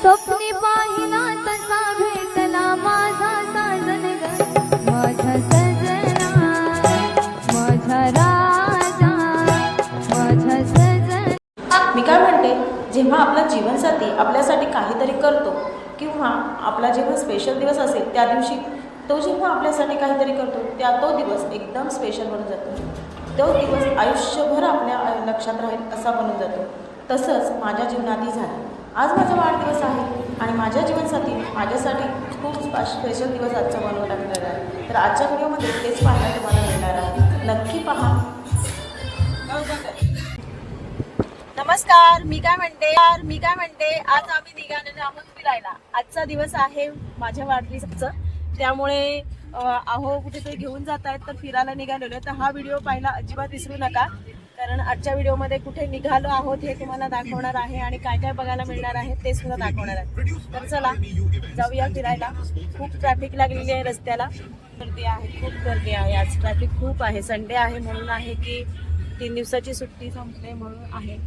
स्वप्ने पाहिला तसा भेटला माझा साजन ग, माझा सजना, माझा राजा, माझा सजना। मी काय म्हणते, जेव्हा आपला जीवनसाथी आपल्यासाठी काहीतरी करतो किंवा आपला जेव्हा स्पेशल दिवस असेल त्या दिवशी तो जेव्हा आपल्यासाठी काहीतरी करतो तो दिवस एकदम स्पेशल बनून जातो। तो दिवस आयुष्यभर आपल्या लक्षात राहील असा बनून जातो। तसंच माझ्या जीवनातही झालं। आज माझा वाढदिवस आहे आणि माझ्या जीवनसाथी माझ्यासाठी खूप स्पेशल दिवस आजचा बनवून टाकलेला आहे। तर आजच्या व्हिडिओमध्ये तेच पाहायला तुम्हाला मिळणार आहे, नक्की पहा। नमस्कार, मी काय म्हणते आज आम्ही निघालेलो आहोत फिरायला। आजचा दिवस आहे माझ्या वाढदिवसाचा, त्यामुळे अहो कुठेतरी घेऊन जात आहेत तर फिरायला निघालेलो। तर हा व्हिडिओ पाहायला अजिबात विसरू नका, कारण आजच्या व्हिडिओमध्ये कुठे निघालो आहोत हे तुम्हाला दाखवणार आहे आणि काय काय बघायला मिळणार आहे ते सुद्धा दाखवणार आहे। तर चला जाऊया फिरायला। खूप ट्रॅफिक लागलेली आहे रस्त्याला, गर्दी आहे, खूप गर्दी आहे। आज ट्रॅफिक खूप आहे, संडे आहे म्हणून आहे की 3 दिवसाची सुट्टी संपते म्हणून आहे।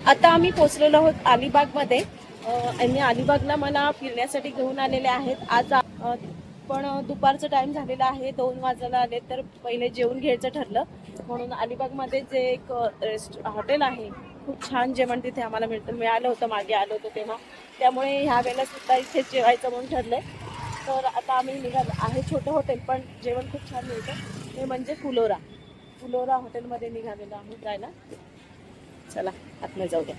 आता आम्ही पोहोचलेलो आहोत अलिबागमध्ये आणि अलिबागला मला फिरण्यासाठी घेऊन आलेले आहेत। आज पण दुपारचा टाइम झालेला आहे, 2 वाजायला आले, तर पहिले जेवण घ्यायचं ठरलं म्हणून अलिबागमध्ये जे एक हॉटेल आहे खूप छान जेवण तिथे आम्हाला मिळालं होतं, मागे आलो होतो तेव्हा, त्यामुळे ह्या वेळेला सुद्धा इथेच जेवायचं म्हणून ठरलंय। तर आता आम्ही निघालो आहे, छोटं हॉटेल पण जेवण खूप छान मिळतं, ते म्हणजे फुलोरा हॉटेलमध्ये निघालेलो आम्ही जायला। चला आतमध्ये जाऊ द्या।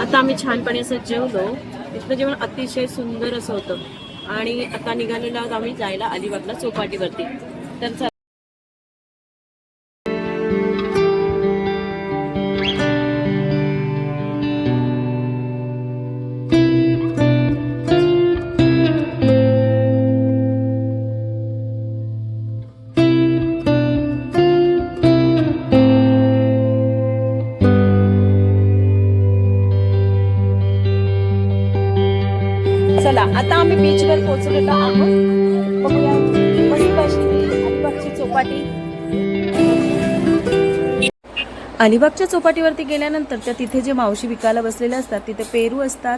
आता आम्ही छानपणे असं जेवलो, इथलं जेवण अतिशय सुंदर असं होतं आणि आता निघालेलो आहोत आम्ही जायला अलिबागला चौपाटीवरती। तर चला आता आम्ही बीचवर पोहोचलेलो आहोत। बघूया मस्त अशी अलिबागची चौपाटी। अलिबागच्या चौपाटीवरती गेल्यानंतर त्या तिथे जे मावशी विकायला बसलेले असतात तिथे पेरू असतात,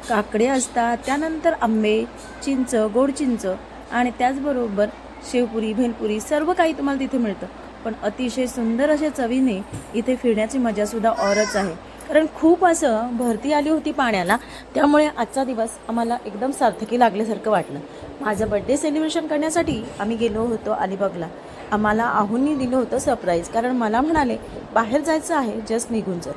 काकडे असतात, त्यानंतर आंबे, चिंच, गोड चिंच आणि त्याचबरोबर शेवपुरी, भेलपुरी सर्व काही तुम्हाला तिथे मिळतं। पण अतिशय सुंदर अशा चवीने इथे फिरण्याची मजा सुद्धा औरच आहे, कारण खूप असं भरती आली होती पाण्याला, त्यामुळे आजचा दिवस आम्हाला एकदम सार्थकी लागल्यासारखं वाटलं। माझं बर्थडे सेलिब्रेशन करण्यासाठी आम्ही गेलो होतो अलिबागला। आम्हाला आहूंनी दिलं होतं सरप्राईज, कारण मला म्हणाले बाहेर जायचं आहे, जस्ट निघून चल।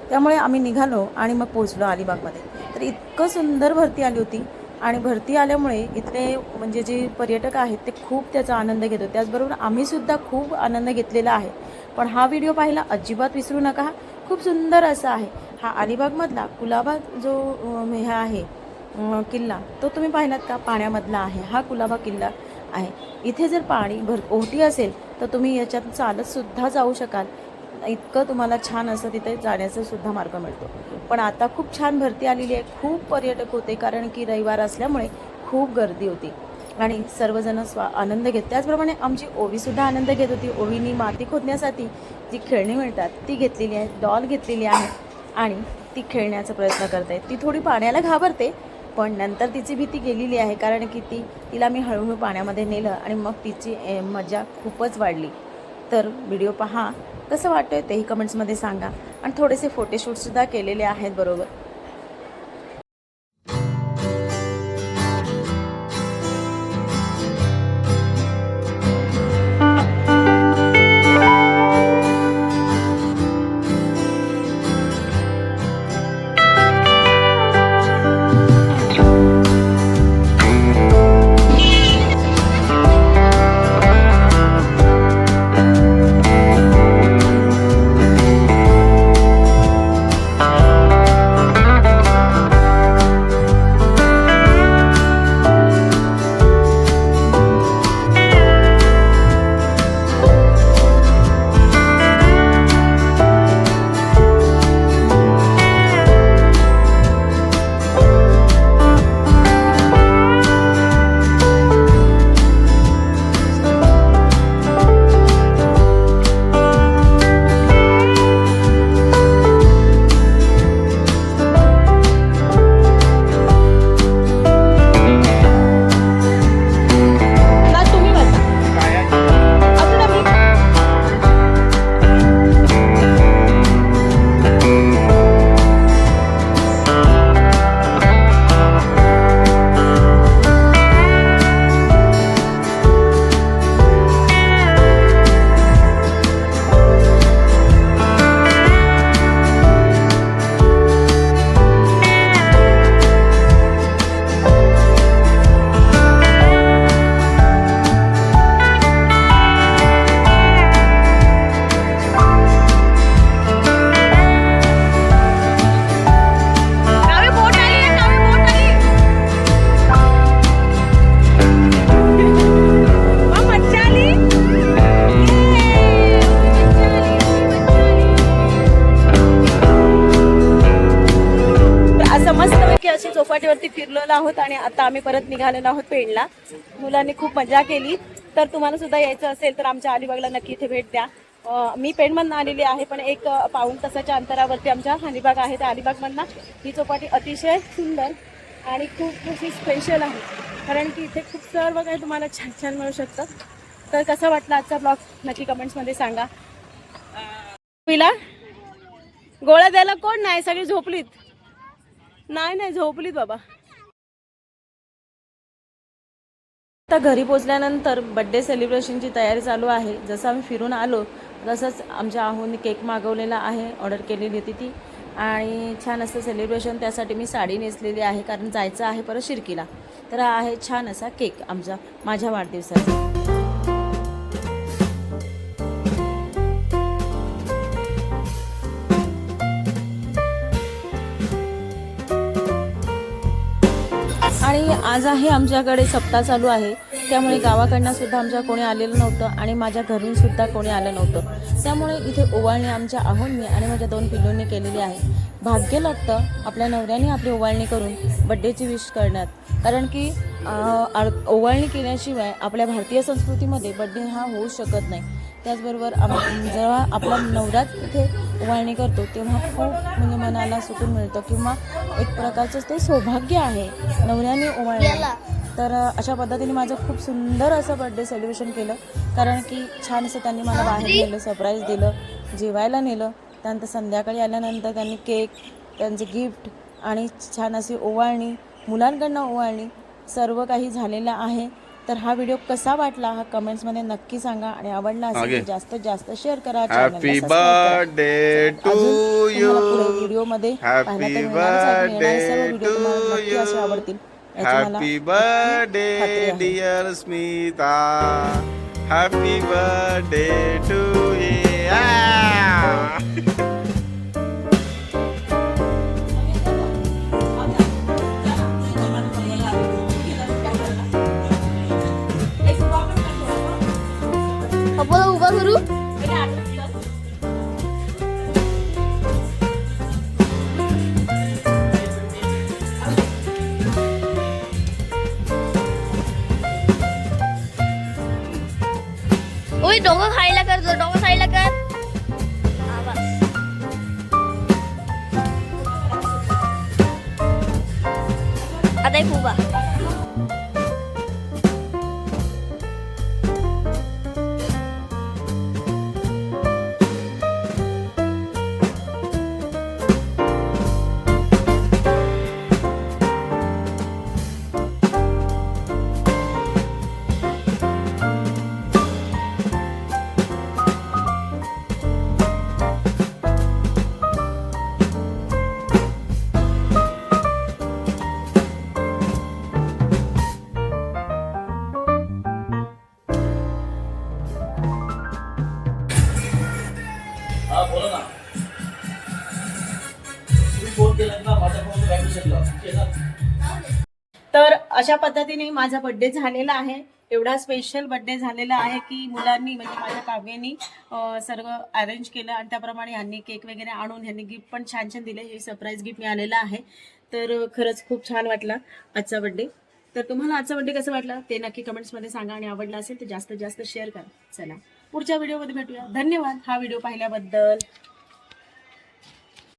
त्यामुळे आम्ही निघालो आणि मग पोहोचलो अलिबागमध्ये। तर इतकं सुंदर भरती आली होती आणि भरती आल्यामुळे इथले म्हणजे जे पर्यटक आहेत ते खूप त्याचा आनंद घेतो, त्याचबरोबर आम्हीसुद्धा खूप आनंद घेतलेला आहे। पण हा व्हिडिओ पाहायला अजिबात विसरू नका, खूप सुंदर असा आहे हा अलिबागमधला कुलाबा जो हे आहे किल्ला, तो तुम्ही पाहिलात का? पाण्यामधला आहे हा कुलाबा किल्ला आहे। इथे जर पाणी ओहोटी असेल तर तुम्ही याच्यात चालतसुद्धा जाऊ शकाल, इतकं तुम्हाला छान असं तिथे जाण्याचा सुद्धा मार्ग मिळतो। पण आता खूप छान भरती आलेली आहे, खूप पर्यटक होते, कारण की रविवार असल्यामुळे खूप गर्दी होती आणि सर्वजण आनंद घेत। त्याचप्रमाणे आमची ओवीसुद्धा आनंद घेत होती। ओवीनी माती खोदण्यासाठी जी खेळणी मिळतात ती घेतलेली आहे, डॉल घेतलेली आहे आणि ती खेळण्याचा प्रयत्न करते। ती थोडी पाण्याला घाबरते, पण नंतर तिची भीती गेलेली आहे, कारण की तिला मी हळूहळू पाण्यामध्ये नेलं आणि मग तिची मजा खूपच वाढली। तर व्हिडिओ पहा, कसं वाटतंय तेही कमेंट्समध्ये सांगा आणि थोडेसे फोटोशूटसुद्धा केलेले आहेत बरोबर। चौपाटीवरती फिरलेलो आहोत आणि आता आम्ही परत निघालेलो आहोत पेणला. मुलांनी खूप मजा केली. तर तुम्हाला सुद्धा यायचं असेल तर आमच्या अलिबागला नक्की इथे भेट द्या. मी पेणमधनं आलेली आहे, पण एक पाऊण तासाच्या अंतरावरती आमच्या अलिबाग आहे. त्या अलिबागमधनं ही चौपाटी अतिशय सुंदर आणि खूप अशी स्पेशल आहे, कारण की इथे खूप सर्व काही तुम्हाला छान छान मिळू शकतं. तर कसा वाटला आजचा ब्लॉग नक्की कमेंट्समध्ये सांगा. पिला गोळ्या द्यायला कोण नाही, सगळी झोपलीत. नाही झोपलीत बाबा. आता घरी पोचल्यानंतर बड्डे सेलिब्रेशनची तयारी चालू आहे. जसं आम्ही फिरून आलो तसंच आमच्या आहोंनी केक मागवलेला आहे, ऑर्डर केलेली होती ती, आणि छान असं सेलिब्रेशन. त्यासाठी मी साडी नेसलेली आहे, कारण जायचं आहे परत शिर्कीला. तर हा आहे छान असा केक माझ्या वाढदिवसाचा. आणि आज आहे आमच्याकडे सप्ताह चालू आहे, त्यामुळे गावाकडनं सुद्धा आमच्या कोणी आलेलं नव्हतं आणि माझ्या घरून सुद्धा कोणी आलं नव्हतं. त्यामुळे इथे ओवाळणी आमच्या आहोंनी आणि माझ्या 2 पिल्लूंनी केलेली आहे. भाग्य लागतं आपल्या नवऱ्याने आपली ओवाळणी करून बड्डेची विश करण्यात, कारण की ओवाळणी केल्याशिवाय आपल्या भारतीय संस्कृतीमध्ये बड्डे हा होऊ शकत नाही. त्याचबरोबर जेव्हा आपला नवराच इथे ओवाळणी करतो तेव्हा खूप म्हणजे मनाला सुकून मिळतं, किंवा एक प्रकारचं ते सौभाग्य आहे नवऱ्याने ओवाळणी. तर अशा पद्धतीने माझं खूप सुंदर असं बड्डे सेलिब्रेशन केलं, कारण की छान असं त्यांनी मला बाहेर नेलं, सरप्राईज दिलं, जेवायला नेलं. त्यानंतर संध्याकाळी आल्यानंतर त्यांनी केक, त्यांचे गिफ्ट आणि छान अशी ओवाळणी, मुलांकडनं ओवाळणी, सर्व काही झालेलं आहे. तर हा व्हिडिओ कसा वाटला हा कमेंट्समध्ये नक्की सांगा, आणि आवडला असेल तर जास्तीत जास्त शेअर करा, हॅपी बर्थडे टू यू. व्हिडिओमध्ये पाहायला तर मिळणारच आहे. येणारे सर्व व्हिडिओ तुम्हाला नक्की असे आवडतील. Happy birthday dear Smita. Happy birthday to you. पप्पाला उभा करू. ओय डोंगर खायला कर, डोंगर खायला कर. आता एक उभा. तर अशा पद्धतीने माझा बड्डे झालेला आहे. एवढा स्पेशल बड्डे झालेला आहे की मुलांनी म्हणजे माझ्या काव्यानी सर्व अरेंज केलं, आणि त्याप्रमाणे ह्यांनी केक वगैरे आणून ह्यांनी गिफ्ट पण छान छान दिले. हे सरप्राईज गिफ्ट मिळालेलं आहे. तर खरंच खूप छान वाटला आजचा बड्डे. तर तुम्हाला आजचा बड्डे कसं वाटलं ते नक्की कमेंट्समध्ये सांगा, आणि आवडला असेल तर जास्तीत जास्त शेअर करा. चला पुढच्या व्हिडिओमध्ये भेटूया. धन्यवाद हा व्हिडिओ पाहिल्याबद्दल.